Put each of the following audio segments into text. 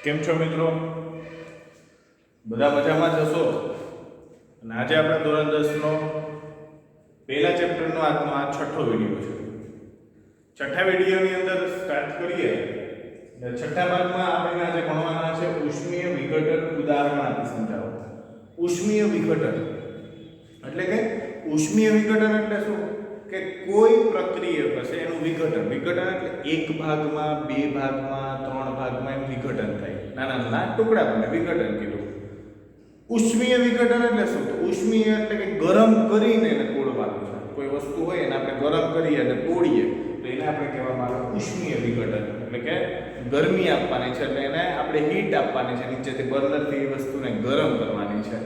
કેમ છો મિત્રો? બધા મજામાં જ હશો? અને આજે આપણે ધોરણ 10 નો પહેલા ચેપ્ટરનો આજનો આ છઠ્ઠો વિડિયો છે. છઠ્ઠા વિડિયોની અંદર સ્ટાર્ટ કરીએ. છઠ્ઠા ભાગમાં આપણે આજે ભણવાના છે ઉષ્મીય વિઘટન ઉદાહરણ આપી સમજાવો. ઉષ્મીય વિઘટન એટલે કે ઉષ્મીય વિઘટન એટલે શું? કે કોઈ પ્રક્રિયા હશે એનું વિઘટન. વિઘટન એટલે એક ભાગમાં, બે ભાગમાં, ત્રણ ભાગમાં એમ વિઘટન થાય. નાના નાના ટુકડા બને, વિઘટન કીધું. ઉષ્મીય વિઘટન એટલે શું? તો ઉષ્મીય એટલે કે ગરમ કરીને એને તોડવાનું છે. કોઈ વસ્તુ હોય એને આપણે ગરમ કરીએ અને તોડીએ તો એને આપણે કહેવામાં આવે ઉષ્મીય વિઘટન. એટલે કે ગરમી આપવાની છે, એટલે એને આપણે હીટ આપવાની છે, નીચેથી બર્નરથી એ વસ્તુને ગરમ કરવાની છે.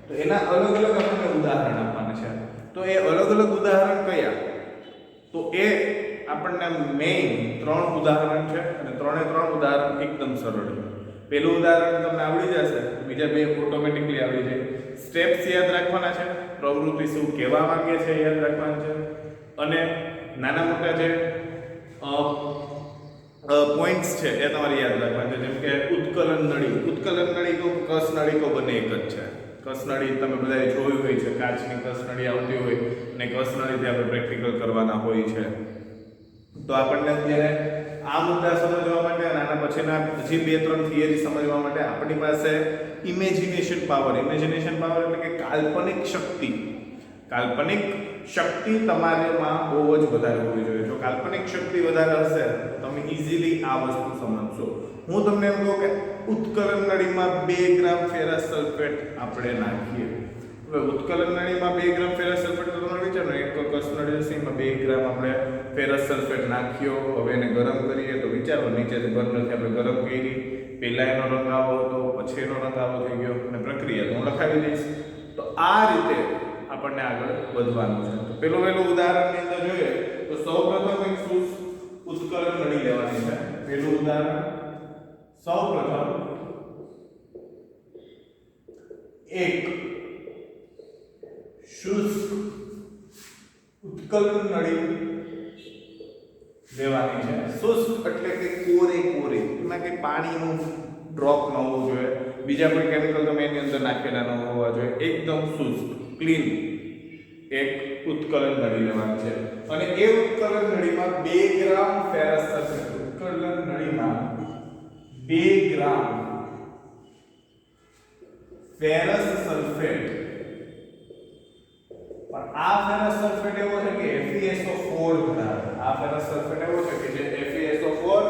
તો એના અલગ અલગ આપણને ઉદાહરણ આપવાના છે. તો એ અલગ અલગ ઉદાહરણ કયા? તો એ આપણને મેઇન 3 ઉદાહરણ છે અને ત્રણે 3 ઉદાહરણ એકદમ સરળ છે. પહેલું ઉદાહરણ તમને આવડી જશે, બીજા બે ઓટોમેટિકલી આવડી જાય. સ્ટેપ્સ યાદ રાખવાના છે, પ્રવૃત્તિ શું કહેવા માંગે છે યાદ રાખવાનું છે, અને નાના મોટા જે પોઈન્ટ્સ છે એ તમારે યાદ રાખવાના છે. જેમ કે ઉત્કલન નળી. ઉત્કલન નળી તો કસ નળી તો બંને એક જ છે. કસનળી તમે બધાએ જોયું હોય છે, કાચની કસનળી આવતી હોય અને કસનળીથી આપણે પ્રેક્ટિકલ કરવાના હોય છે. તો આપણને અત્યારે આ મુદ્દા સમજવા માટે અને આના પછીના હજી 2-3 થિયરી સમજવા માટે આપણી પાસે ઇમેજિનેશન પાવર. ઇમેજિનેશન પાવર એટલે કે કાલ્પનિક શક્તિ. કાલ્પનિક શક્તિ તમારામાં બહુ જ વધારે હોવી જોઈએ. જો કાલ્પનિક શક્તિ વધારે હશે તો તમે ઇઝીલી આ વસ્તુ સમજશો. હું તમને એમ કહું કે ઉત્કલન નળીમાં 2 ગ્રામ ફેરસ સલ્ફેટ આપણે નાખીએ. હવે ઉત્કલન નળીમાં 2 ગ્રામ ફેરસ સલ્ફેટ તો તમે વિચારો એક કસ નળી હશે એમાં 2 ગ્રામ આપણે ફેરસ સલ્ફેટ નાખ્યો. હવે એને ગરમ કરીએ તો વિચારો નીચેથી બર્નરથી આપણે ગરમ કરી, પહેલા એનો રંગ આવો હતો, પછી એનો રંગ આવો થઈ ગયો અને પ્રક્રિયા તો હું લખાવી દઈશ. તો આ રીતે આપણને આગળ વધવાનું છે. તો પેલું ઉદાહરણની અંદર જોઈએ તો સૌપ્રથમ એક ઉત્કલન નળી લેવાની છે. પેલું ઉદાહરણ સૌપ્રથમ એક શુષ્ક ઉત્કલન નળી લેવાની છે. શુષ્ક એટલે કે કોરે એમાં કે પાણીનું ડ્રોપ ન હોવું જોઈએ, બીજા કોઈ કેમિકલ તમે એની અંદર નાખેલા ન હોવા જોઈએ, એકદમ શુષ્ક ક્લીન એક ઉત્કલન નળી લેવાની છે. અને એ ઉત્કલન નળીમાં 2 ગ્રામ ફેરસ સલ્ફેટ. ઉત્કલન નળીમાં 2 ગ્રામ ફેરસ સલ્ફેટ. પણ આ ફેરસ સલ્ફેટ એવો છે કે FeSO4 ધરાવે. આ ફેરસ સલ્ફેટ એવો છે કે જે FeSO4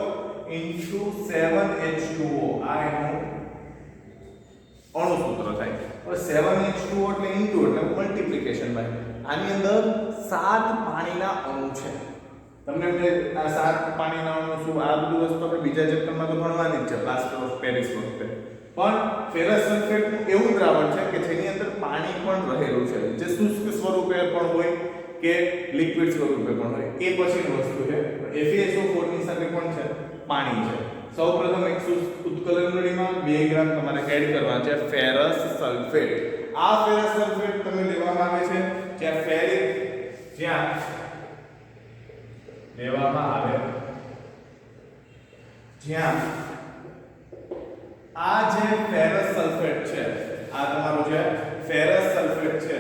7H2O આ એનું અણુસૂત્ર થાય. હવે 7H2O એટલે ઇન્ટુ એટલે મલ્ટીપ્લિકેશન બાય. આની અંદર 7 પાણીના અણુ છે. તમને આ 7 પાણીના અણુ શું આ બધું વસ્તુ આપણે બીજા ચેપ્ટરમાં તો ભણવાની જ છે, પ્લાસ્ટર ઓફ પેરિસ વખતે. પણ ફેરસ સલ્ફેટનું એવું દ્રાવણ છે કે જેની અંદર પાણી પણ રહેલું છે, જે શુષ્ક સ્વરૂપે પણ હોય કે લિક્વિડ સ્વરૂપે પણ હોય. એ પછીની વસ્તુ છે. FeSO4 ની સાથે કોણ છે? પાણી છે. સૌપ્રથમ એક ઉત્કલન નળીમાં 2 ગ્રામ તમારે એડ કરવાના છે ફેરસ સલ્ફેટ. આ ફેરસ સલ્ફેટ તમે લેવામાં આવે છે જ્યાં લેવામાં આવે જ્યાં આ જે ફેરસ સલ્ફેટ છે, આ તમારું જે ફેરસ સલ્ફેટ છે,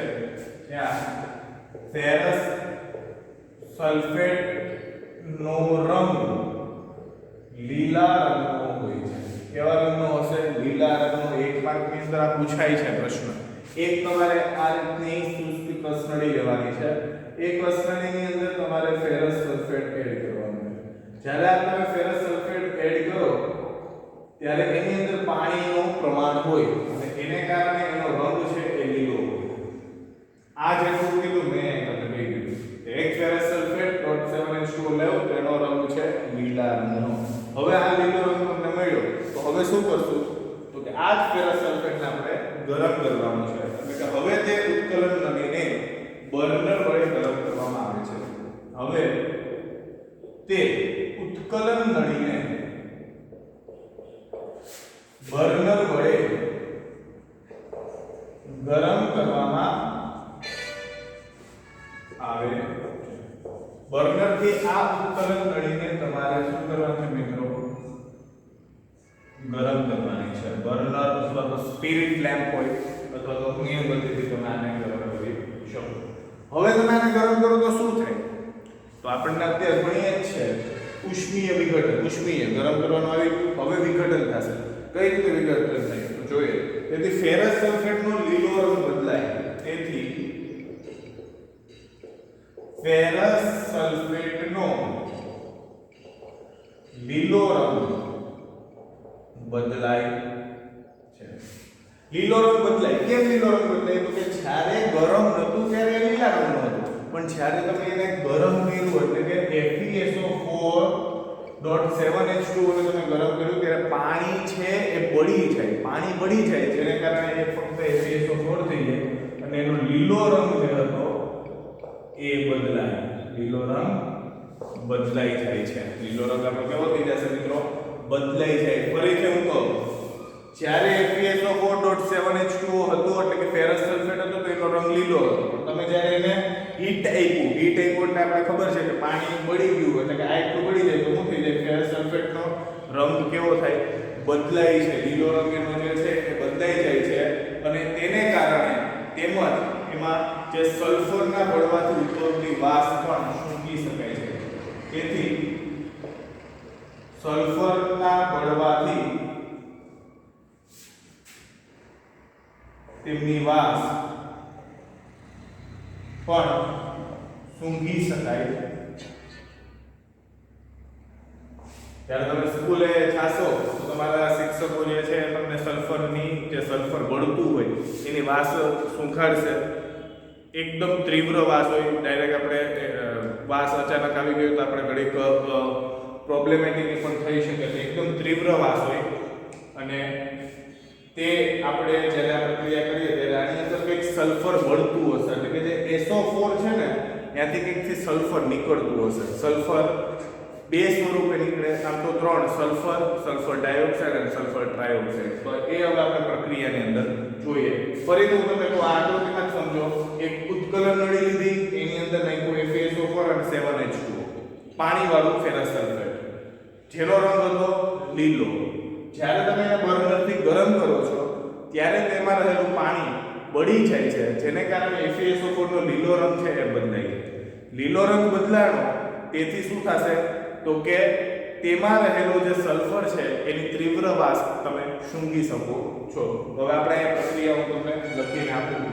ત્યાં ફેરસ સલ્ફેટ નો રંગ લીલા રંગનો હોય છે. કેવા રંગનો હશે? લીલા રંગનો. 1 માર્કની અંદર આ પૂછાય છે પ્રશ્ન. એક તમારે આ રીતની શુષ્ક કસનળી લેવાની છે. એક કસનળીની અંદર તમારે ફેરસ સલ્ફેટ એડ કરવાનું છે. જ્યારે આ તમે ફેરસ સલ્ફેટ એડ કરો ત્યારે એની અંદર પાણીનું પ્રમાણ હોય અને એને કારણે એનો રંગ છે એ લીલો હોય. આ જેટલું કીધું મેં તમને કહી દીધું. એક ફેરસ સલ્ફેટ .7H2O લેવો તો એનો રંગ છે લીલા રંગનો. હવે આ લીલો રંગ તમને મળ્યો તો હવે શું કરશું? તો કે આ જ ફેરસ સલ્ફેટને આપણે ગરમ કરવાનું છે. એટલે કે હવે તે ઉત્કલન નળીને બર્નર વડે ગરમ કરવામાં આવે છે. હવે તે ઉત્કલન નળીને બર્નર વડે ગરમ કરવામાં આવે. બર્નરથી આ ઉત્કલન નળીને તમારે શું કરવાનું છે મિત્રો? ગરમ કરવાની છે. બર્નર અથવા તો સ્પિરિટ લેમ્પ હોય અથવા તો અન્ય ગતિથી તમે આને ગરમ કરી શકો. હવે તમે આને ગરમ કરો તો શું થાય? તો આપણને અત્યારે ભણીએ જ છે ઉષ્મીય વિઘટન. ઉષ્મીય ગરમ કરવાનું આવી ગયું, હવે વિઘટન થશે. કઈ રીતે વિઘટન થાય તો જોઈએ. તેથી ફેરસ સલ્ફેટનો લીલો રંગ બદલાય. તેથી ફેરસ સલ્ફેટનો લીલો રંગ બદલાય છે. લીલો રંગ બદલાય. કેમ લીલો રંગ બદલાય? તો કે જ્યારે ગરમ નતું ત્યારે એ લીલા રંગનું હતું, પણ જ્યારે તમે એને ગરમ કર્યું એટલે કે FeSO4.7H2O ને તમે ગરમ કર્યું ત્યારે પાણી છે એ બળી જાય. પાણી બળી જાય જેને કારણે એ ફક્ત FeSO4 થઈ જાય અને એનો લીલો રંગ જે હતો એ બદલાય. લીલો રંગ બદલાઈ જાય છે. લીલો રંગ આપણો કેવો થઈ જશે મિત્રો? બદલાઈ જાય. ફરીથી હું કહું, જ્યારે FeSO4.7H2O હતું એટલે કે ફેરસ સલ્ફેટ હતું તો એનો રંગ લીલો હતો. પણ તમે જ્યારે એને હીટ આપ્યું એટલે આપણે ખબર છે કે પાણી બળી ગયું એટલે કે આ એટલું બળી જાય તો શું થઈ જાય? ફેરસ સલ્ફેટનો રંગ કેવો થાય? બદલાય છે. લીલો રંગ એનો જે છે એ બદલાઈ જાય છે અને તેને કારણે તેમજ એમાં જે સલ્ફરના બળવાથી ઉદ્ભવતી વાસ પણ સૂંઘી શકાય છે. તેથી સલ્ફરના બળવાથી તેમની વાસ પણ સૂંઘી શકાય. જ્યારે તમે સ્કૂલે જાશો તો તમારા શિક્ષકો જે છે તમને સલ્ફરની જે સલ્ફર બળતું હોય એની વાસ સૂંઘાડશે. એકદમ તીવ્ર વાસ હોય. ડાયરેક્ટ આપણે વાસ અચાનક આવી ગયો તો આપણે ઘડીક પ્રોબ્લેમેટિક પણ થઈ શકે છે. એકદમ તીવ્ર વાસ હોય અને તે આપણે જ્યારે આ પ્રક્રિયા કરીએ ત્યારે આની અંદર કંઈક સલ્ફર બળતું હશે એટલે કે જે SO4 છે ને ત્યાંથી કંઈકથી સલ્ફર નીકળતું હશે. સલ્ફર બે સ્વરૂપે નીકળે, આમ તો ત્રણ: સલ્ફર, સલ્ફર ડાયોક્સાઇડ અને સલ્ફર ટ્રાયોક્સાઇડ. તો એ હવે આપણે પ્રક્રિયાની અંદર જોઈએ. ફરીથી હું તમને કહું, આ આકૃતિમાં જ સમજો. એક ઉત્કલન નળી લીધી, એની અંદર નાખ્યું FeSO4 અને 7H2O, પાણીવાળું ફેરસ સલ્ફેટ, જેનો રંગ હતો લીલો. જ્યારે તમે એને બર્નરથી ગરમ કરો છો ત્યારે તેમાં રહેલું પાણી બળી જાય છે જેને કારણે FeSO4 નો લીલો રંગ છે એ બદલાઈ જાય. લીલો રંગ બદલાણો તેથી શું થશે તો કે તેમાં રહેલો જે સલ્ફર છે એની તીવ્ર વાસ તમે સૂંઘી શકો છો. હવે આપણે આ પ્રક્રિયા હું તમને લખીને આપું.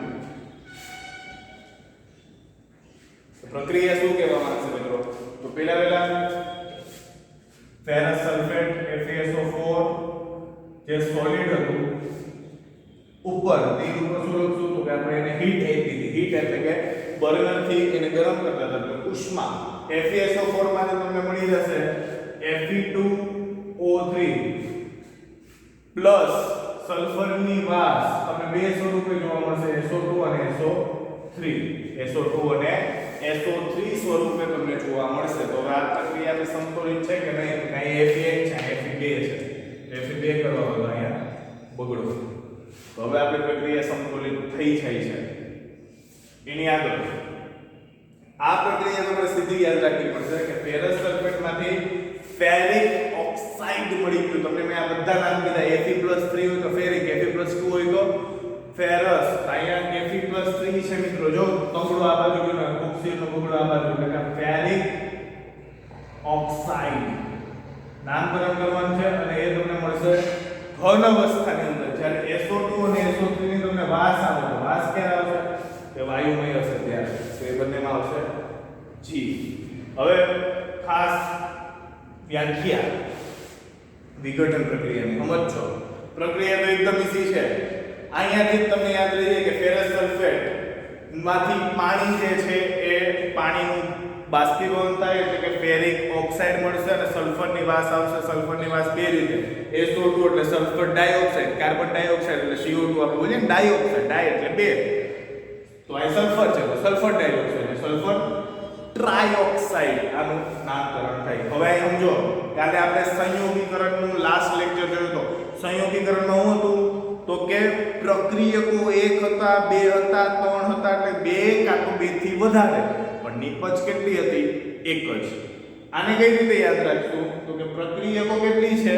પ્રક્રિયા શું કહેવામાં આવે છે મિત્રો? તો પહેલા ફેરસ સલ્ફેટ FeSO4 જે સોલિડ હતું ઉપર તે ઉપર શું લખશું તો કે આપણે એને હીટ આપી દીધી. હીટ એટલે કે બર્નર થી એને ગરમ કરતા હતા તો ઉષ્મા. FeSO4 માંથી તમને મળી જશે Fe2O3 પ્લસ સલ્ફરની વાસ તમને બે સ્વરૂપે જોવા મળશે, SO2 અને SO3. SO2 અને SO3 સ્વરૂપે તમને જોવા મળશે. તો આ પ્રક્રિયા સંતુલિત છે કે નહીં? કઈ Fe1 છે, Fe2 છે. Fe2 કરવા હોય તો અહીંયા બગડો. તો હવે આપણી પ્રક્રિયા સંતુલિત થઈ જાય છે. એની આગળ આ પ્રક્રિયા આપણે સીધી યાદ રાખવી પડશે કે ફેરસ સલ્ફેટમાંથી ફેરિક ઓક્સાઇડ મળી ગયું. તમને મેં આ બધા નામ કીધા. Fe+3 હોય તો ફેરિક, Fe+2 હોય તો ફેરસ. અહીંયા Fe+3 છે મિત્રો. જો તગડો આ બાજુ ગયો ને ઓક્સિજનનો બગડો આ બાજુ એટલે કે ફેરિક ઓક્સાઇડ નામકરણ કરવાનું છે અને એ તમને મળશે ઘન અવસ્થાની અંદર. જ્યારે SO2 અને SO3 ની તમને વાસ આવે તો વાસ ક્યારે આવશે? કે વાયુમય હશે ત્યારે. તો એ બંનેમાં આવશે G. હવે ખાસ વ્યાખ્યા વિઘટન પ્રક્રિયાની સમજો. પ્રક્રિયા તો એકદમ ઈઝી છે. અહીંયાથી તમને યાદ રહી જાય કે ફેરસ સલ્ફેટ માંથી પાણી જે છે એ પાણીનું બાષ્પીભવન થાય એટલે કે ફેરિક ઓક્સાઇડ મળશે અને સલ્ફરની વાસ આવશે. સલ્ફરની વાસ બે રીતે: SO2 એટલે સલ્ફર ડાયોક્સાઇડ, કાર્બન ડાયોક્સાઇડ એટલે CO2 આપણે બોલીએ ને ડાયોક્સાઇડ, ડાય એટલે બે. તો આ સલ્ફર છે તો સલ્ફર ડાયોક્સાઇડ, સલ્ફર ટ્રાયોક્સાઇડ આનું નામકરણ થાય. હવે અહીં સમજો, કાલે આપણે સંયોગીકરણનું લાસ્ટ લેક્ચર જોયું તો સંયોગીકરણમાં શું હતું તો કે પ્રક્રિયકો એક હતા, બે હતા, ત્રણ હતા એટલે બે કાં તો બે થી વધારે, પણ નિપજ કેટલી હતી? એક જ. આને કઈ રીતે યાદ રાખશું તો કે પ્રક્રિયકો કેટલી છે?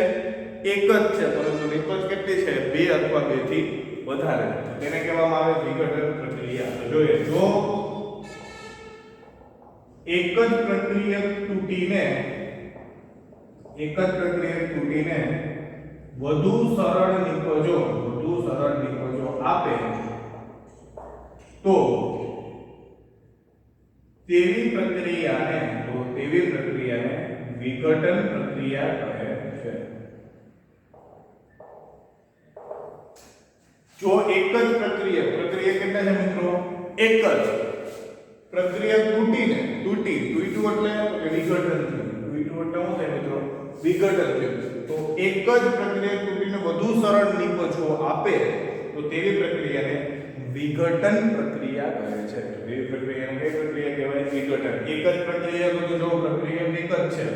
એક જ છે, પરંતુ નિપજ કેટલી છે? 2 અથવા 2 થી વધારે. તેને કહેવામાં આવે વિઘટન પ્રક્રિયા. તો જોઈએ, જો એક જ પ્રક્રિયક તૂટીને વધુ સરળ નિપજો આપે તો તેવી પ્રક્રિયાને વિઘટન પ્રક્રિયા કહે છે. જો એક જ પ્રક્રિયા કેટલા છે મિત્રો? એક જ પ્રક્રિયા તૂટ્યું એટલે વિઘટન થયું. તૂટ્યું એટલે શું થાય મિત્રો? વિઘટન થયું. તો એક જ પ્રક્રિયા તૂટીને વધુ સરળ નિપજો આપે તો તેવી પ્રક્રિયાને વિઘટન પ્રક્રિયા કહે છે. એવી પ્રક્રિયાને કઈ પ્રક્રિયા કહેવાય? વિઘટન. એક જ પ્રક્રિયા તો જો પ્રક્રિયા એક જ છે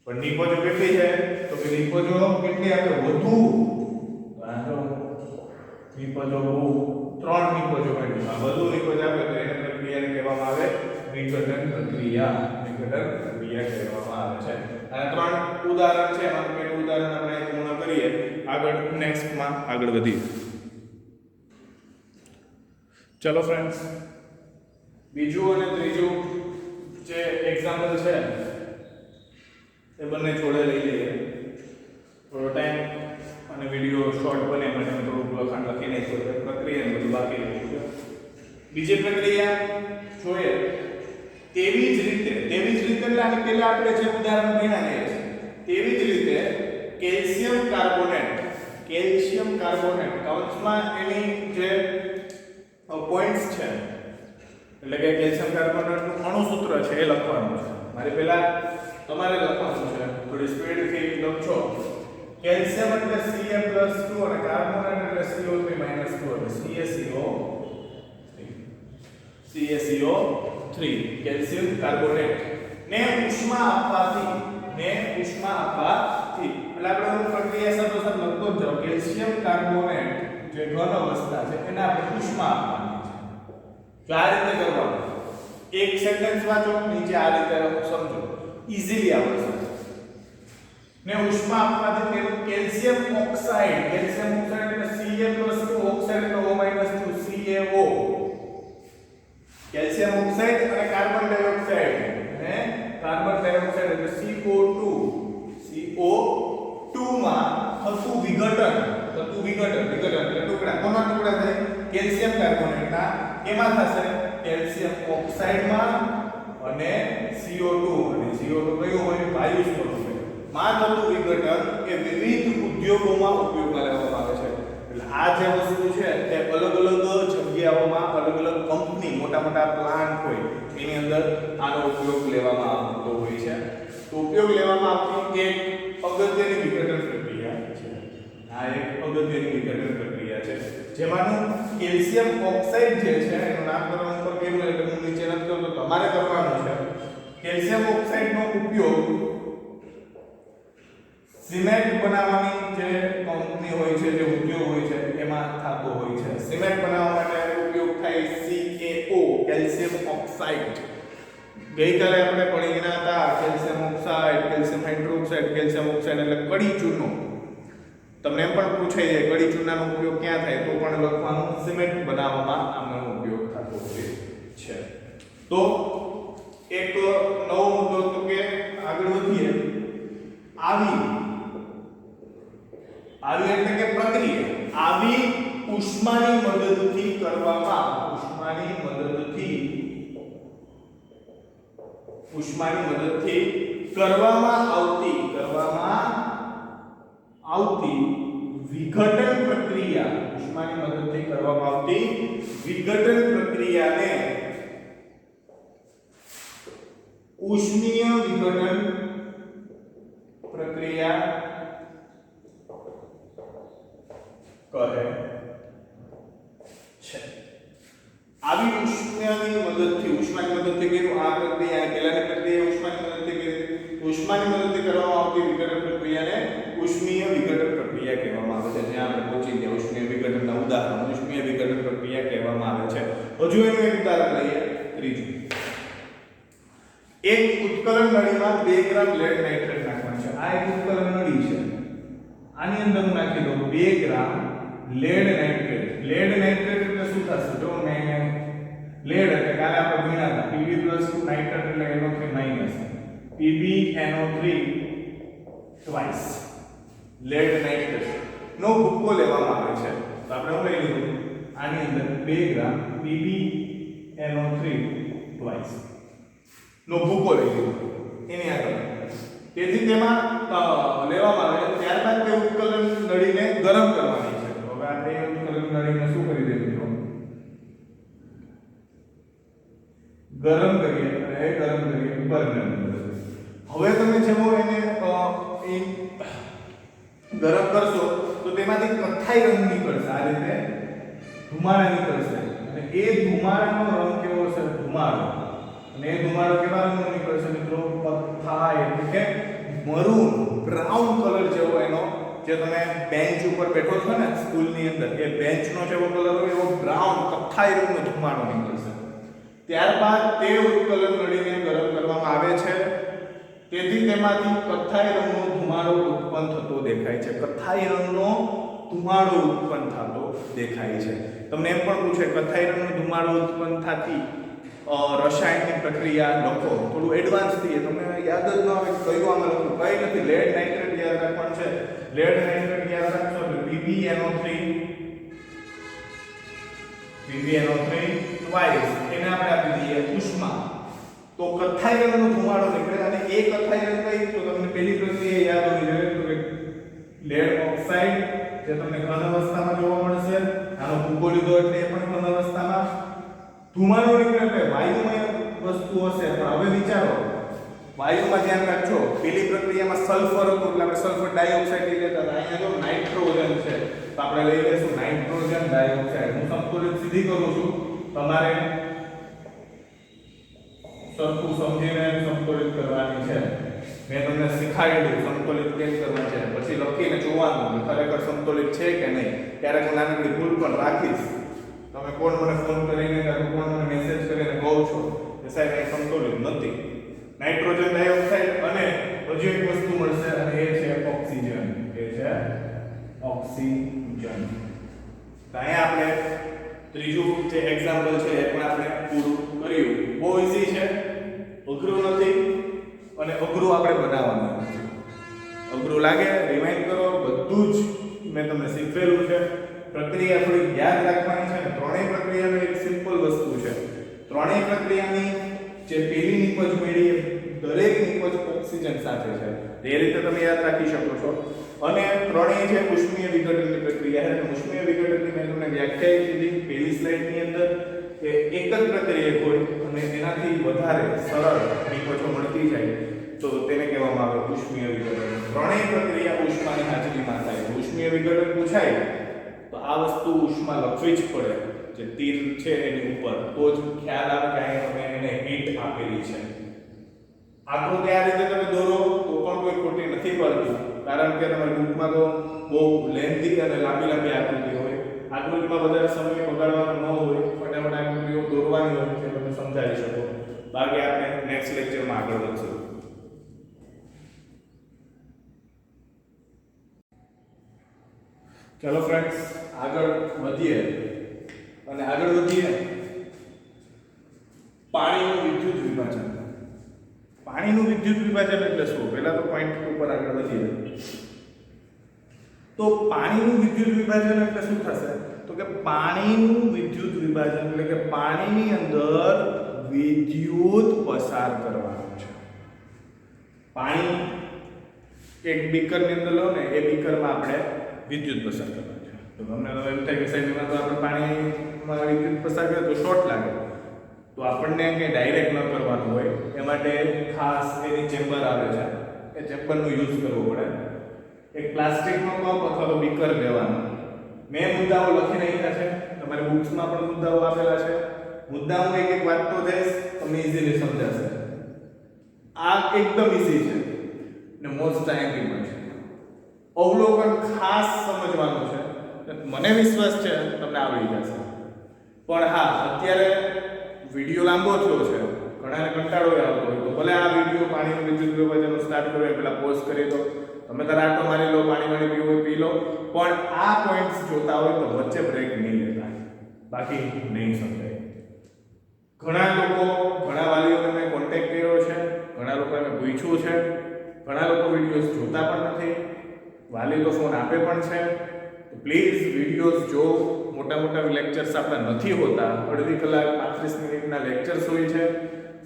પણ નિપજો કેટલી છે? તો કે નિપજો કેટલી આપે? વધુ. નિપજો 3 નિપજો કાઢી આ વધુ નિપજ આપે તો એને પ્રક્રિયાને કહેવામાં આવે વિઘટન પ્રક્રિયા. કહેવામાં આવે છે. અને 3 ઉદાહરણ છે. એમાં પહેલું ઉદાહરણ આપણે પૂર્ણ કરીએ. આગળ નેક્સ્ટ માં આગળ વધીએ. ચલો ફ્રેન્ડ્સ, બીજું અને ત્રીજું જે એક્ઝામ્પલ છે એ બંને જોડે લઈ લઈએ. થોડો ટાઈમ અને વિડિયો શોર્ટ બને માટે મેં થોડું લખાણ લખીને પ્રક્રિયા બધું બાકી રહ્યું છે. બીજી પ્રક્રિયા જોઈએ. તેવી જ રીતે એટલે આની પહેલા આપણે જે ઉદાહરણ ભણ્યા છે તેવી જ રીતે કેલ્શિયમ કાર્બોનેટ કૌંસમાં એની જે પોઈન્ટ્સ છે એટલે કે કેલ્શિયમ કાર્બોનેટનું અણુસૂત્ર છે એ લખવાનું છે. મારી પહેલા તમારે લખવાનું છે. થોડી સ્પીડથી લખજો. કેલ્શિયમ એટલે Ca+2 અને કાર્બોનેટ એટલે CO3 - 2 એટલે CaCO3 કેલ્શિયમ કાર્બોનેટ ને ઉષ્મા આપવાથી એટલે આપણે પ્રક્રિયા સતત લખતો જ જાઓ. કેલ્શિયમ કાર્બોનેટ જે ઘન અવસ્થા છે એને આપણે ઉષ્મા આપવાની છે. તો આ રીતે કરવાનું. એક સેન્ટેન્સ વાંચો, નીચે આ રીતે સમજો, ઈઝીલી આવશે. ને ઉષ્મા આપવાથી તેનું કેલ્શિયમ ઓક્સાઇડ એટલે Ca+2 ઓક્સાઇડ એટલે O - 2 CaO. કેલ્શિયમ ઓક્સાઇડ અને કાર્બન ડાયોક્સાઇડ એટલે CO2 માં થતું વિઘટન એટલે ટુકડા. કોના ટુકડા થાય? કેલ્શિયમ કાર્બોનેટના. એમાં થશે કેલ્શિયમ ઓક્સાઇડમાં અને CO2 કયું હોય? વાયુ સ્વરૂપે માં થતું વિઘટન એ વિવિધ ઉદ્યોગોમાં ઉપયોગમાં લેવામાં આવે છે. એટલે આ જે વસ્તુ છે તે અલગ જગ્યાઓમાં અલગ કંપની મોટા પ્લાન્ટ હોય એની અંદર આનો ઉપયોગ લેવામાં આવતો હોય છે. તો ઉપયોગ લેવામાં આવતી એક અગત્યની વિઘટન પ્રક્રિયા છે. આ એક અગત્યની વિઘટન પ્રક્રિયા છે જેમાંનું કેલ્શિયમ ઓક્સાઇડ જે છે એનું નામકરણ ઉપર કેવું એટલે હું નીચે નથી કરતો, તમારે કરવાનું છે. કેલ્શિયમ ઓક્સાઇડનો ઉપયોગ સિમેન્ટ બનાવવાની જે કંપની હોય છે, જે ઉદ્યોગ હોય છે એમાં થતો હોય છે. સિમેન્ટ બનાવવા માટે ઉપયોગ થાય CaO કેલ્શિયમ ઓક્સાઇડ. ગઈકાલે આપણે ભણી ગયા હતા calcium oxide, calcium hydroxide, calcium oxide એટલે કડી ચૂનો. તમને એમ પણ પૂછાઈ જાય કડી ચૂનાનો ઉપયોગ ક્યાં થાય તો પણ લખવાનું સિમેન્ટ બનાવવામાં આનો ઉપયોગ થતો હોય છે. તો એક નવો મુદ્દો તો કે આગળ વધીએ. આવી એટલે કે પ્રક્રિયા આવી ઉષ્માની મદદથી કરવામાં આવતી વિઘટન પ્રક્રિયાને ઉષ્મીય વિઘટન પ્રક્રિયા કહે છે. આવી ઉષ્માની મદદથી કેવું આ પ્રક્રિયા પહેલાની પ્રક્રિયા ઉષ્માની મદદથી કરવામાં આવતી વિઘટન પ્રક્રિયાને ઉષ્મીય વિઘટન પ્રક્રિયા કહેવામાં આવે છે. જ્યાં આપણે પહોંચી ગયા ઉષ્મીય વિઘટનના ઉદાહરણ ઉષ્મીય વિઘટન પ્રક્રિયા કહેવામાં આવે છે. હજુ એનું એક ઉદાહરણ લઈએ. ત્રીજું, એક ઉત્કલન નળીમાં 2 ગ્રામ લેડ નાઇટ્રેટ નાખવાનું છે. આ એક ઉપકરણ નળી છે, આની અંદર હું નાખી દઉં 2 ગ્રામ લેડ નાઇટ્રેટ. લેડ નાઇટ્રેટ એટલે શું થશે? જો મેં લેડ એટલે કાલે આપણે ભણ્યા હતા Pb + નાઇટ્રેટ એટલે NO3 - PbNO3 twice lead nitrate નો ભૂક્કો લેવામાં આવે છે. તો આપણે શું લઈ લીધું? આની અંદર 2 ગ્રામ PbNO3 ટ્વાઇસ નો ભૂક્કો લઈ લીધો એની આગળ. તેથી તેમાં લેવામાં આવે ત્યારબાદ તે ઉપકરણ નળીને ગરમ કરવાની છે. તો હવે આપણે એ ઉપકરણ નળીને શું કરી દઈએ મિત્રો? ગરમ કરીએ અને ગરમ કરીએ ઉપકરણ. હવે તમે જેવો એને ગરમ કરશો તો તેમાંથી કથ્થાઈ રંગ નીકળશે. આ રીતે ધુમાડા નીકળશે અને એ ધુમાડાનો રંગ કેવો છે? ધુમાડો. અને એ ધુમાડો કેવા રંગનો નીકળશે મિત્રો? કથ્થાઈ એટલે કે મરૂન બ્રાઉન કલર જેવો એનો, જે તમે બેન્ચ ઉપર બેઠો છો ને સ્કૂલની અંદર, એ બેન્ચનો જેવો કલર હોય એવો બ્રાઉન કથ્થાઈ રંગનો ધુમાડો નીકળશે. ત્યારબાદ તે ઉપકરણ નળીને ગરમ કરવામાં આવે છે. તેથી તેમાંથી કથ્થાઈ રંગનો ધુમાડો ઉત્પન્ન થતો દેખાય છે. કથ્થાઈ રંગનો ધુમાડો ઉત્પન્ન થતો દેખાય છે. તમને એમ પણ પૂછે કથ્થાઈ રંગનો ધુમાડો ઉત્પન્ન થતી રસાયણની પ્રક્રિયા લખો. થોડું એડવાન્સ થઈએ, તમને યાદ જ ન આવે કયું આમાં લખવું. કઈ નથી, લેડ નાઇટ્રેટ યાદ રાખવાનું છે. લેડ નાઇટ્રેટ યાદ રાખશો એટલે PbNO3 ટ્વાઇસ એને આપણે આપી દઈએ ઉષ્મા. તો કથ્થાઈ રંગનો ધુમાડો નીકળે. અને એ કથ્થાઈ રંગ કઈ? તો તમને પહેલી પ્રક્રિયા યાદ હોવી જોઈએ તો લેડ ઓક્સાઇડ, જે તમને ઘન અવસ્થામાં જોવા મળશે. આનો ભૂકો લીધો એટલે એ પણ ઘન અવસ્થામાં. ધુમાડો નીકળે એટલે વાયુમય વસ્તુ હશે. પણ હવે વિચારો, વાયુમાં ધ્યાન રાખજો, પેલી પ્રક્રિયામાં સલ્ફર હતું એટલે આપણે સલ્ફર ડાયોક્સાઇડ લઈ લેતા હતા. અહીંયા જો નાઇટ્રોજન છે તો આપણે લઈ લેશું નાઇટ્રોજન ડાયોક્સાઇડ. હું સંતુલિત સીધી કરું છું, તમારે સરખું સમજીને સંતુલિત કરવાની છે. મેં તમને શીખવાડ્યું સંતુલિત કેમ કરવાનું છે, પછી લખીને જોવાનું કે ખરેખર સંતુલિત છે કે નહીં. ક્યારેક હું નાનકડી ભૂલ પણ રાખીશ. તમે કોણ મને ફોન કરીને કે કોણ મને મેસેજ કરીને કહો છો કે સાહેબ એ સંતુલિત નથી. નાઇટ્રોજન ડાયોક્સાઇડ અને હજુ એક વસ્તુ મળશે અને એ છે ઓક્સિજન. એ છે ઓક્સિજન. તો અહીંયા આપણે ત્રીજું જે એક્ઝામ્પલ છે એ પણ આપણે પૂરું કર્યું. બહુ ઈઝી છે, અઘરું નથી અને અઘરું આપણે બનાવવાનું નથી. અઘરું લાગે રિમાઇન્ડ કરો, બધું જ મેં તમને શીખવેલું છે. પ્રક્રિયા થોડી યાદ રાખવાની છે. ત્રણેય પ્રક્રિયાનો એક સિમ્પલ વસ્તુ છે. ત્રણેય પ્રક્રિયાની જે પેલી નિપજ મેળવી દરેક નિપજ ઓક્સિજન સાથે છે. એ રીતે તમે યાદ રાખી શકો છો. અને ત્રણેય છે ઉષ્મીય વિઘટનની પ્રક્રિયા છે. ઉષ્મીય વિઘટનની મેં તમને વ્યાખ્યાયિત કીધી પહેલી સ્લાઇડની અંદર કે એક જ પ્રક્રિયા હોય અને એનાથી વધારે સરળ નિપજો મળતી જાય તો તેને કહેવામાં આવે ઉષ્મીય વિઘટન. ત્રણેય પ્રક્રિયા ઉષ્માની હાજરીમાં થાય. ઉષ્મીય વિઘટન પૂછાય તો આ વસ્તુ ઉષ્મા લખવી જ પડે, જે તીર છે એની ઉપર, તો જ ખ્યાલ આવે કે અહીં તમે એને હીટ આપેલી છે. આકૃતિ આ રીતે તમે દોરો તો પણ કોઈ ખોટી નથી પડતી, કારણ કે તમારી બુકમાં તો બહુ લેન્થી અને લાંબી લાંબી આકૃતિ હોય. આકૃતિમાં વધારે સમય બગાડવાનો ન હોય, ફટાફટ આકૃતિઓ દોરવાની હોય છે, તમે સમજાવી શકો. બાકી આપણે નેક્સ્ટ લેક્ચરમાં આગળ વધશું. ચલો ફ્રેન્ડ્સ, આગળ વધીએ પાણીનું વિદ્યુત વિભાજન. પાણીનું વિદ્યુત વિભાજન એટલે શું? પહેલા તો પોઈન્ટ ઉપર આગળ વધીએ. તો પાણીનું વિદ્યુત વિભાજન એટલે શું થશે? તો કે પાણીનું વિદ્યુત વિભાજન એટલે કે પાણીની અંદર વિદ્યુત પસાર કરવાનું છે. પાણી એક બીકરની અંદર લો ને, એ બીકરમાં આપણે વિદ્યુત પસાર કરવાનું છે. તો તમને એમ થાય કે સાહેબ એમાં તો આપણે પાણીમાં વિદ્યુત પસાર કરીએ તો શોર્ટ લાગે. તો આપણને કંઈ ડાયરેક્ટ ન કરવાનું હોય, એ માટે ખાસ એની ચેમ્બર આવે છે, એ ચેમ્બરનો યુઝ કરવો પડે. એક પ્લાસ્ટિકનો કપ અથવા તો બીકર લેવાનું. મેં મુદ્દાઓ લખી નાખ્યા છે, તમારી બુક્સમાં પણ મુદ્દાઓ આપેલા છે. મુદ્દા હું એક એક વાંચતો જઈશ, તમને ઇઝીલી સમજાશે. આ એકદમ ઇઝી છે ને મોસ્ટ ટાઈમલી પણ છે. અવલોકન ખાસ સમજવાનું છે. મને વિશ્વાસ છે તમને આવડી જશે. પણ હા, અત્યારે વિડિયો લાંબો થયો છે, ઘણા ઘણાને કંટાળો આવતો હોય તો ભલે આ વિડીયો પાણીનું વિદ્યુત વિભાજનનું સ્ટાર્ટ કરો એ પહેલા પોઝ કરી દો, તમે તાર આટો મારી લો, પાણી પીવું હોય પી લો, પણ આ પોઈન્ટ્સ જોતા હોય તો વચ્ચે બ્રેક નહીં લેતા, બાકી નહીં સમજાય. ઘણા લોકો, ઘણા વાલીઓને મેં કોન્ટેક્ટ કર્યો છે, ઘણા લોકોને મેં પૂછ્યું છે, ઘણા લોકો વિડીયોઝ જોતા પણ નથી, વાલી તો ફોન આપે પણ છે. તો પ્લીઝ વિડીયોઝ જો, મોટા મોટા લેક્ચર્સ આપણા નથી હોતા, અડધી કલાક 35 મિનિટના લેક્ચર્સ હોય છે,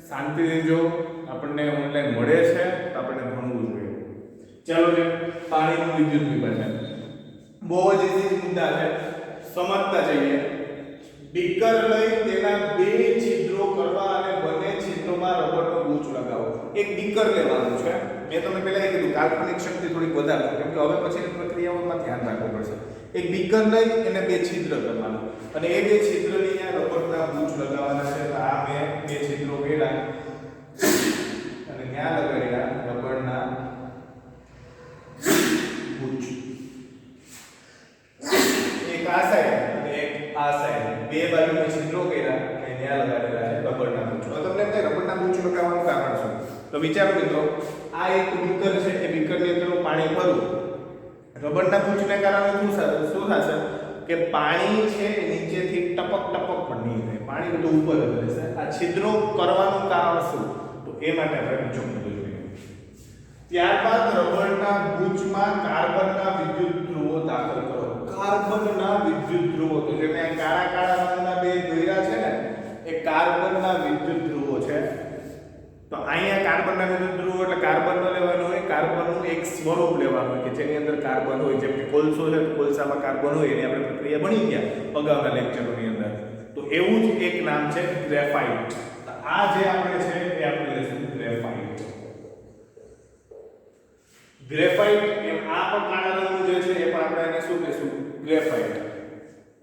શાંતિથી જો, આપણને ઓનલાઈન મળે છે તો આપણને ભણવું જોઈએ. ચાલો જે પાણીનું વિદ્યુત વિભાજન બહુ જ ઇઝી મુદ્દા છે, સમજતા જઈએ. બીકર લઈ તેના બે છિદ્રો કરવા અને બંને છિદ્રોમાં રબરનો ગૂંચ લગાવો. એક બીકર લેવાનું છે, મેં તમને પહેલા એ કીધું કાલ્પનિક શક્તિ થોડીક વધારે, કેમ કે હવે પછીની પ્રક્રિયાઓમાં ધ્યાન રાખવું પડશે. એક બીકર લઈ એને બે છિદ્ર કરવાના અને એ બે છિદ્રની અહીંયા રબરના ગૂંચ લગાવવાના છે. તો આ મેં બે છિદ્રો કર્યા અને ત્યાં લગાડ્યા રબરના ગૂંચ. એક આ સાઈડ અને એક આ સાઈડ, બે બાજુના છિદ્રો કર્યા અને ત્યાં લગાડેલા છે રબરના ગૂંચ. તો તમને એમ થાય રબરના ગૂંચ લગાવવાનું કારણ શું? તો વિચારો મિત્રો, આ એક બીકર છે, એ બીકરની અંદર હું પાણી ભરું, રબરના ગૂંચને કારણે શું થશે કે પાણી છે નીચેથી ટપક ટપક પણ નહીં થાય, પાણી બધું ઉપર જ રહેશે. આ છિદ્રો કરવાનું કારણ શું? તો એ માટે આપણે બીજો મુદ્દો જોઈએ. ત્યારબાદ રબરના ગૂંચમાં કાર્બનના વિદ્યુત ધ્રુવો દાખલ કરો. કાર્બનના વિદ્યુત ધ્રુવો, તો જે મેં કાળા કાળા રંગના બે દોર્યા છે ને, એ કાર્બનના વિદ્યુત ધ્રુવો છે. તો અહીંયા કાર્બનના વિદ્યુત ધ્રુવો એટલે કાર્બન નો લેવાનો હોય, કાર્બનનું એક સ્વરૂપ લેવાનું હોય કે જેની અંદર કાર્બન હોય. જેમ કે કોલસો છે તો કોલસામાં કાર્બન હોય, એની આપણે પ્રક્રિયા ભણી ગયા અગાઉના લેક્ચરોની અંદર. તો એવું જ એક નામ છે ગ્રેફાઇટ. તો આ જે આપણે છે એ આપણે લેશું ગ્રેફાઇટ. ગ્રેફાઇટ એમ આ પણ કાળા રંગનું જે છે એ પણ આપણે એને શું કહીશું? ગ્રેફાઇટ.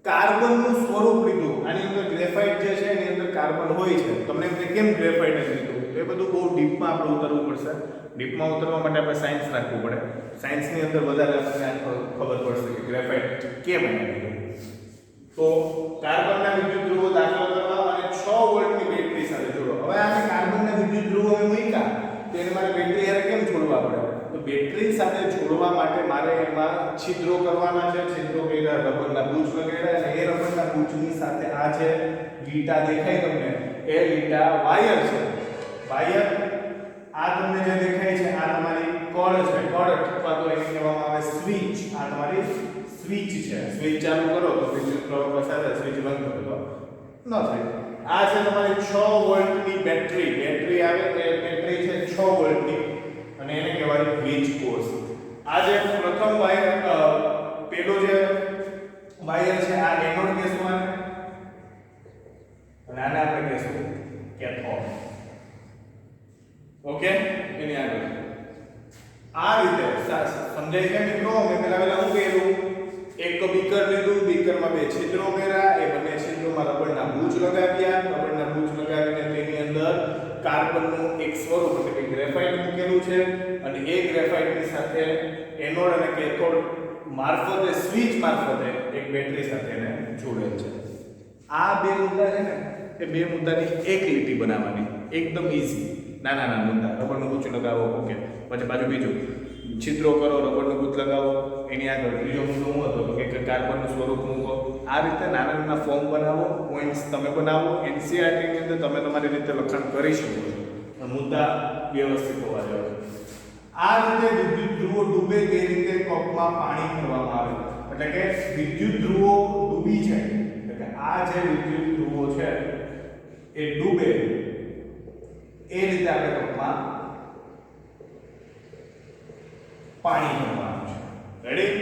કાર્બનનું સ્વરૂપ લીધું, આની અંદર ગ્રેફાઇટ જે છે એની અંદર કાર્બન હોય છે. તમને કેમ ગ્રેફાઇટ લીધું એ બધું બહુ ડીપમાં આપણે ઉતરવું પડશે. ડીપમાં ઉતરવા માટે આપણે સાયન્સ રાખવું પડે. સાયન્સની અંદર વધારે આપણને ખબર પડશે કે ગ્રેફાઇટ કેમ આવ્યું. તો કાર્બનના વિદ્યુત ધ્રુવો દાખલ કરવા અને 6 વોલ્ટની બેટરી સાથે જોડો. હવે આને કાર્બનના વિદ્યુત ધ્રુવો મેં મૂક્યા તો એને મારે બેટરી હારે કેમ જોડવા પડે? તો બેટરી સાથે જોડવા માટે મારે એમાં છિદ્રો કરવાના છે. છિદ્રો કર્યા, રબરના ગૂંચ લગાડ્યા અને એ રબરના ગૂંચની સાથે આ જે લીટા દેખાય તમને, એ લીટા વાયર છે. વાયર આ તમને જે દેખાય છે આ તમારી કોર્ડ છે, કોર્ડ અથવા તો એને કહેવામાં આવે સ્વિચ. આ તમારી સ્વિચ છે. સ્વિચ ચાલુ કરો તો વિદ્યુત પ્રવાહ પસાર થાય, સ્વિચ બંધ કરો તો ન થાય. આ છે તમારી 6 વોલ્ટની બેટરી. બેટરી આવે એ બેટરી છે 6 વોલ્ટની અને એને કહેવાય વીજ કોષ. આ જે પ્રથમ વાયર, પેલો જે વાયર છે આ એનોડ કહેશું આને, અને આને આપણે કહેશું કેથોડ. ઓકે, એની આગળ આ રીતે સમજાય છે મિત્રો? મેં પહેલા હું કર્યું, એક બીકર લીધું, બીકરમાં બે છિદ્રો કર્યા, એ બંને છિદ્રોમાં રબરના ગૂંચ લગાવ્યા, રબરના ગૂંચ લગાવીને તેની અંદર કાર્બનનું એક સ્વરૂપ એટલે કે ગ્રેફાઇટ મૂકેલું છે અને એ ગ્રેફાઇટની સાથે એનોડ અને કેથોડ મારફતે, સ્વિચ મારફતે એક બેટરી સાથે એને જોડેલ છે. આ બે મુદ્દા છે ને, એ બે મુદ્દાની એક લીટી બનાવવાની, એકદમ ઈઝી. નાના મુદ્દા, રબરનું ગૂંચ લગાવો, ઓકે, પછી પાછું બીજું છિદ્રો કરો, રબરનું ગૂંચ લગાવો, એની આગળ બીજો મુદ્દો શું હતો કે કાર્બનનું સ્વરૂપ મૂકો. આ રીતે નાના નાના ફોર્મ બનાવો, પોઈન્ટ્સ તમે બનાવો. એનસીઈઆરટી ની અંદર તમે તમારી રીતે લખાણ કરી શકો છો, મુદ્દા વ્યવસ્થિત હોવા જોઈએ. આ રીતે વિદ્યુત ધ્રુવો ડૂબે તે રીતે કપમાં પાણી ભરવામાં આવે, એટલે કે વિદ્યુત ધ્રુવો ડૂબી જાય, એટલે કે આ જે વિદ્યુત ધ્રુવો છે એ ડૂબે એ રીતે આપણે કપમાં પાણી ભરવાનું છે. રેડી?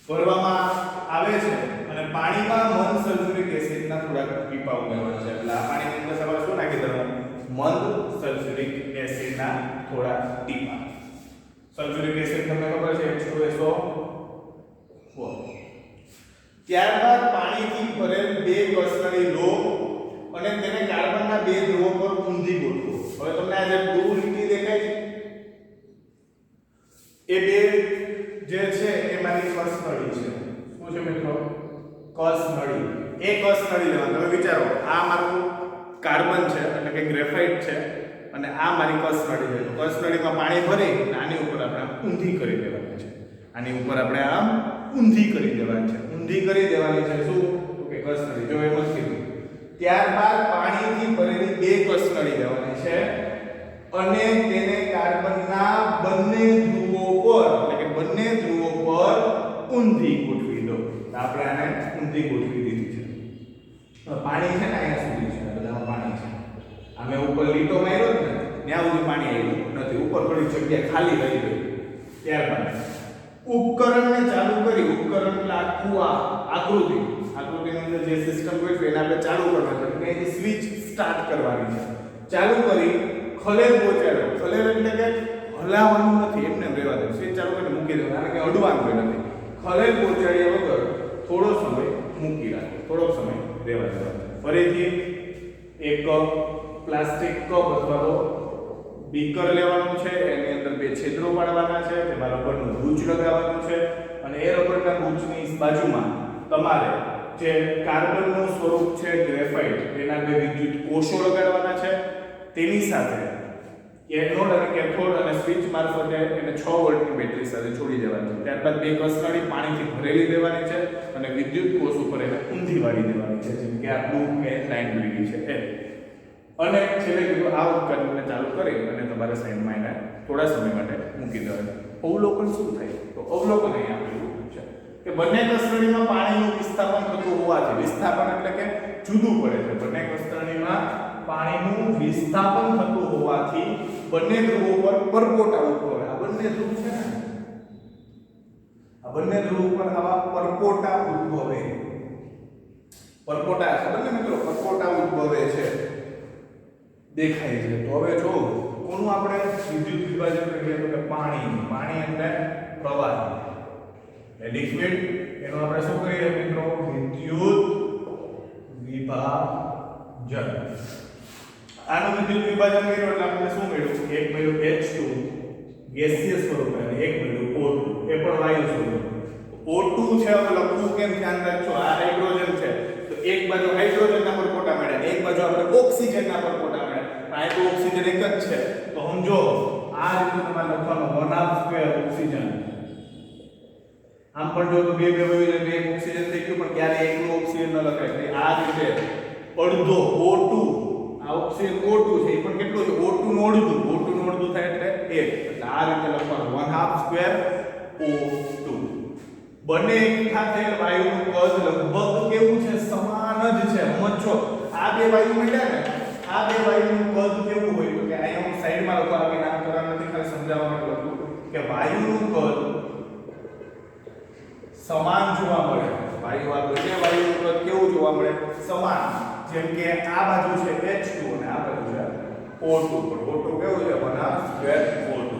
ભરવામાં આવે છે અને પાણીમાં મંદ સલ્ફ્યુરિક એસિડના થોડાક ટીપા ઉમેરવાના છે. એટલે આ પાણીની અંદર તમારે શું નાખી દેવાનું? મંદ સલ્ફ્યુરિક એસિડના થોડા ટીપા. સલ્ફ્યુરિક એસિડ તમને ખબર છે H2SO4. ત્યારબાદ પાણીથી ભરેલ બે કસનળી લો અને તેને કાર્બનના બે ધ્રુવો પર ઊંધી ગોઠવો. હવે તમને આ જે બ્લુ લીટી દેખાય છે એ બે જે છે એ મારી કસનળી છે. શું છે મિત્રો? કસનળી. એક કસનળી લેવાનું. હવે વિચારો, આ મારું કાર્બન છે એટલે કે ગ્રેફાઇટ છે અને આ મારી કસનળી છે. તો કસનળીમાં પાણી ભરી આની ઉપર આપણે ઊંધી કરી દેવાની છે. આની ઉપર આપણે આમ ઊંધી કરી દેવાની છે. ઊંધી કરી દેવાની છે શું? તો કે કસનળી જો એમ જ કીધું. ત્યારબાદ પાણીથી ભરેલી બે કસનળી લેવાની છે અને તેને કાર્બનના બંને ધ્રુવો પર એટલે કે બંને ધ્રુવો પર ઊંધી ગોઠવી દો. તો આપણે આને ઊંધી ગોઠવી દીધી છે. પાણી છે ને અહીંયા સુધી છે, બધામાં પાણી છે. અમે ઉપર લીટો માર્યો ને ત્યાં સુધી પાણી આવ્યું નથી, ઉપર થોડી જગ્યા ખાલી રહી ગઈ. ત્યારબાદ ઉપકરણને ચાલુ કરી, ઉપકરણ એટલે આખું આ આકૃતિની અંદર જે સિસ્ટમ હોય છે એને આપણે ચાલુ કરવાનું છે. એની સ્વિચ સ્ટાર્ટ કરવાની છે. ચાલુ કરી ખલેલ પહોંચાડો. ખલેલ એટલે કે હલાવવાનું નથી, એમને રહેવા દો. સ્વિચ ચાલુ કરીને મૂકી દેવાનું, કારણ કે અડવાનું કોઈ નથી. ખલેલ પહોંચાડ્યા વગર થોડો સમય મૂકી રાખો, થોડોક સમય રહેવા દેવાનો. ફરીથી એક પ્લાસ્ટિક કપ અથવા તો બીકર લેવાનું છે, એની અંદર બે છિદ્રો પાડવાના છે, તેમાં રબરનું બૂચ લગાવવાનું છે અને એ રબરના બૂચની બાજુમાં તમારે જે કાર્બનનું સ્વરૂપ છે ગ્રેફાઇટ એના બે વિદ્યુત કોષો લગાડવાના છે. તેની સાથે એનોડ અને કેથોડ અને સ્વિચ મારફતે એને 6 વોલ્ટની બેટરી સાથે જોડી દેવાની છે. ત્યારબાદ બે કસનળી પાણીથી ભરેલી દેવાની છે અને વિદ્યુત કોષ ઉપર એને ઊંધી વાળી દેવાની છે, જેમ કે આ બ્લુ કે લાઈન લીધી છે એ. અને છેલ્લે કીધું આ ઉપકરણને ચાલુ કરી અને તમારે સાઈડમાં એને થોડા સમય માટે મૂકી દેવાનું. અવલોકન શું થાય? તો અવલોકન અહીં આપેલું છે કે બંને કસનળીમાં પાણીનું વિસ્થાપન થતું હોવાથી, વિસ્થાપન એટલે કે જુદું પડે છે. બંને કસનળીમાં પાણીનું વિસ્થાપન થતું હોવાથી બંને ધ્રુવો પર પરપોટા ઉદ્ભવે. આ બંને ધ્રુવ છે ને, આ બંને ધ્રુવ પર આવા પરપોટા ઉદ્ભવે. પરપોટા ખબર ને મિત્રો, પરપોટા ઉદ્ભવે છે, દેખાય છે. તો હવે જો કોનું આપણે વિદ્યુત વિભાજન કરીએ તો કે પાણી એટલે પ્રવાહ એ લિક્વિડ, એનો આપણે શું કરીએ મિત્રો? વિદ્યુત વિભાજન. આનું વિદ્યુત વિભાજન કર્યું એટલે આપણે શું મળ્યું? એક મળ્યું H2 ગેસીય સ્વરૂપે અને એક મળ્યું O2 એ પણ વાયુ સ્વરૂપે. O2 છે, હવે લખવું કેમ ધ્યાન રાખજો, આ હાઇડ્રોજન છે તો એક બાજુ હાઇડ્રોજનના પરપોટા મળ્યા, એક બાજુ આપણે ઓક્સિજનના પરપોટા મળ્યા. આ તો ઓક્સિજન એક જ છે તો સમજો આ રીતે તમારે લખવાનું 1/2 ઓક્સિજન. આમ પણ જો તો બે વાયુ બે ઓક્સિજન થઈ ગયું, પણ ક્યારે એકલું ઓક્સિજન ન લખાય. એટલે આ રીતે અડધો O2, આ ઓક્સિજન O2 છે એ પણ કેટલું છે? O2 નું અડધું થાય એટલે 1. એટલે આ રીતે લખવાનું 1/2 O2. બંને એકઠા થયેલ વાયુનું કદ લગભગ કેવું છે? સમાન જ છે. સમજો આ બે વાયુ મળ્યા ને, આ બે વાયુનું કદ કેવું હોય? તો કે અહીંયા હું સાઈડમાં લખવા આપી નામ કરવાનું નથી, ખાલી સમજાવવા માટે લખું કે વાયુનું કદ સમાન જોવા મળે. વાયુ આ બંને વાયુનું કદ કેવું જોવા મળે? સમાન. જેમ કે આ બાજુ છે H2 અને આ બાજુ છે O2. પણ O2 કેવું છે? 1/2 O2.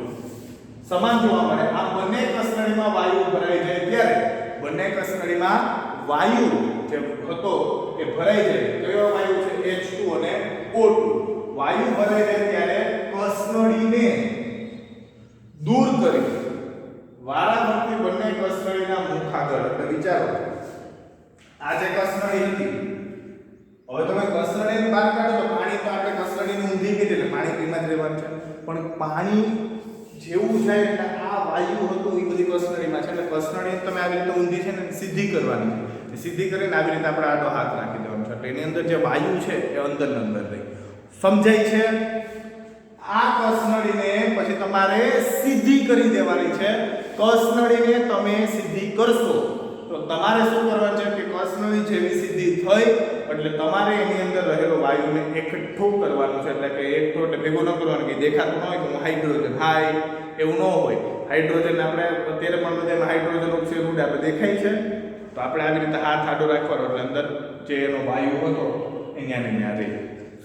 સમાન જોવા મળે. આ બંને કસનળીમાં વાયુ ભરાઈ જાય ત્યારે, બંને કસનળીમાં વાયુ જે હતો એ ભરાઈ જાય. કયો વાયુ છે? H2 અને O2. વાયુ ભરાઈ જાય ત્યારે કસનળીને દૂર કરી વારાફરતી બંને કસનળીના મુખ આગળ, એટલે વિચારો આ જે કસનળી હતી, હવે તમે કસનળીને બહાર કાઢો તો પાણી તો આપણે કસનળીને ઊંધી કરી એટલે પાણી પીમાં જ રહેવાનું છે. પણ પાણી જેવું જાય એટલે આ વાયુ હતું એ બધી કસનળીમાં છે, એટલે કસનળી તમે આવી રીતે ઊંધી છે ને સીધી કરવાની છે. સીધી કરીને આવી રીતે આપણે આડો હાથ રાખી દેવાનો છે, એટલે એની અંદર જે વાયુ છે એ અંદર ને અંદર રહે. સમજાય છે? આ કસનળીને પછી તમારે સીધી કરી દેવાની છે. કસનળીને તમે સીધી કરશો તો તમારે શું કરવાનું છે કે કસનળી જેવી સીધી થઈ એટલે તમારે એની અંદર રહેલો વાયુને એકઠો કરવાનો છે. એટલે કે એકઠો એટલે ભેગો ન કરવાનો કે દેખાતું ન હોય કે હાઇડ્રોજન હાય એવું ન હોય. હાઇડ્રોજન આપણે અત્યારે પણ બધામાં હાઇડ્રોજન ઓક્સાઇડ ઉડે આપણે દેખાય છે, તો આપણે આવી રીતે હાથ આડો રાખવાનો એટલે અંદર જે એનો વાયુ હતો અહીંયા ને અહીંયા રહે.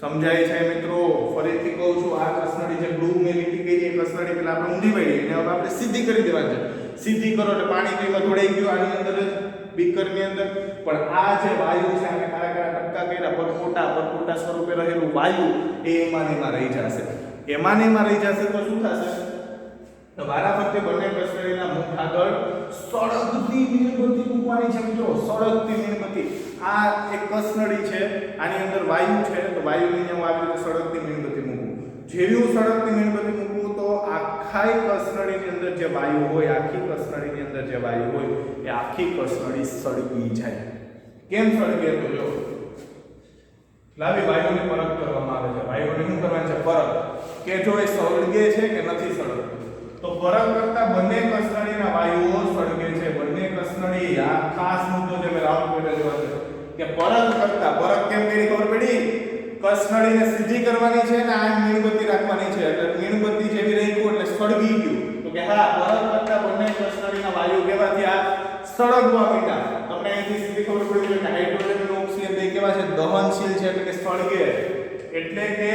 સમજાય છે મિત્રો? ફરીથી કહું છું, આ કસનળી જે બ્લુ મેં લીટી કરી એ કસનળી પેલા આપણે ઊંધી વાળી એને હવે આપણે સીધી કરી દેવાની છે. સીધી કરો એટલે પાણી તેમાં જોડાઈ ગયું આની અંદર જ, બીકરની અંદર. પણ આ જે વાયુ છે આને કાળા કાળા ટપકા કર્યા, પરપોટા સ્વરૂપે રહેલું વાયુ એ એમાં રહી જશે. એમાં રહી જશે તો શું થશે? તો વારાફરતી બંને કસનળીના મુખ આગળ સળગતી મીણબત્તી મૂકવાની છે મિત્રો, સળગતી મીણબત્તી. આ એક કસનળી છે, આની અંદર વાયુ છે, તો વાયુની જેમ આવી રીતે સળગતી મીણબત્તી મૂકવું. જેવી હું સળગતી મીણબત્તી મૂકું તો આખી કસનળીની અંદર જે વાયુ હોય, આખી કસનળીની અંદર જે વાયુ હોય એ આખી કસનળી સળગી જાય. કેમ સળગે તો જો લાવી વાયુની પરખ કરવામાં આવે છે. વાયુને શું કરવાની છે? પરખ, કે જો એ સળગે છે કે નથી સળગતું. તો પરખ કરતા બંને કસનળીના વાયુઓ સળગે છે. બંને કસનળી, આ ખાસ મુદ્દો જે મેં રાઉન્ડ કરેલો છે કે પરખ કરતા, પરખ કેમ કરી ખબર પડી? કસનળીને સીધી કરવાની છે ને આ મીણબત્તી રાખવાની છે, એટલે મીણબત્તી જેવી રાખ્યું એટલે સળગી ગયું. તો કે હા, પરખ કરતા બંને કસનળીના વાયુ કેવા થયા? સળગવા માંડ્યા. તમને અહીંથી સીધી ખબર પડી કે હાઇડ્રોજન અને ઓક્સિજન બે કેવા છે? દહનશીલ છે, એટલે કે સળગે. એટલે કે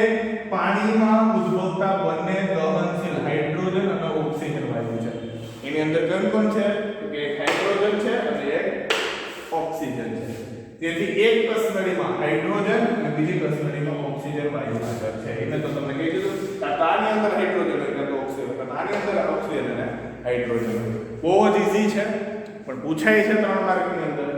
પાણીમાં ઉદ્ભવતા બંને દહનશીલ હાઇડ્રોજન અને ઓક્સિજન વાયુ છે. એની અંદર કોણ છે? તો કે એક હાઇડ્રોજન છે અને એક ઓક્સિજન છે. તેથી એક કસનળીમાં હાઇડ્રોજન અને બીજી કસનળીમાં ઓક્સિજન વાયુ હાજર છે. એને તો તમને કહી દીધું કે આની અંદર હાઇડ્રોજન એટલે તો ઓક્સિજન, આની અંદર ઓક્સિજન અને હાઇડ્રોજન. બહુ જ ઈઝી છે, પણ પૂછાય છે 3 માર્કની અંદર.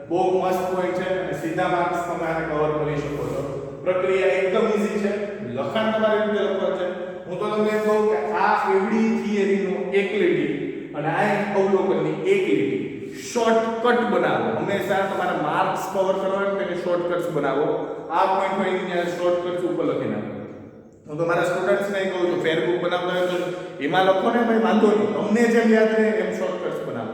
બહુ મસ્ત પોઈન્ટ છે અને સીધા માર્ક્સ તમે આને કવર કરી શકો છો. પ્રક્રિયા એકદમ ઈઝી છે, લખાણ તમારી રીતે લખવાનું છે. હું તો તમને એમ કહું કે આ એવડી થિયરીનો એક લીટી અને આ અવલોકનની એક લીટી શોર્ટકટ બનાવો. હંમેશા તમારા માર્ક્સ કવર કરવાના એટલે શોર્ટકટ્સ બનાવો. આ પોઈન્ટ હોય ત્યાં શોર્ટકટ્સ ઉપર લખી નાખો. હું તો મારા સ્ટુડન્ટ્સને કહું છું, ફેરબુક બનાવતા હોય તો એમાં લખો ને ભાઈ, વાંધો નહીં, તમને જેમ યાદ રહે એમ શોર્ટકટ્સ બનાવો.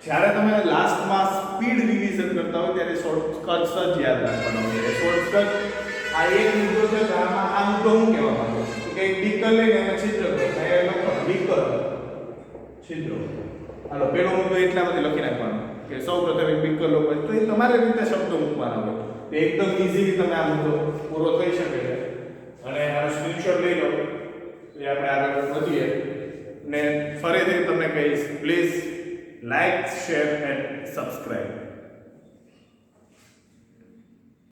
જ્યારે તમે લાસ્ટમાં સ્પીડ રિવિઝન કરતા હોય ત્યારે શોર્ટકટ્સ જ યાદ રાખવાના હોય. શોર્ટકટ આ એક મુદ્દો છે, તો આમાં આ મુદ્દો હું કહેવા માંગુ છું કે એક બીકર લઈને એમાં છિદ્ર કરો. એ લખો બીકર છિદ્ર. હાલો, પેલો મુદ્દો એટલામાંથી લખી નાખવાનો કે સૌપ્રથમ એક બીકર લો, તો એ તમારે રીતે શબ્દો મૂકવાના હોય. તો એકદમ ઈઝીલી તમે આ મુદ્દો પૂરો થઈ શકે છે. અને આનો સ્ક્રીનશોટ લઈ લો, એ આપણે આગળ વધીએ. ને ફરીથી તમને કહીશ, please like, share and subscribe.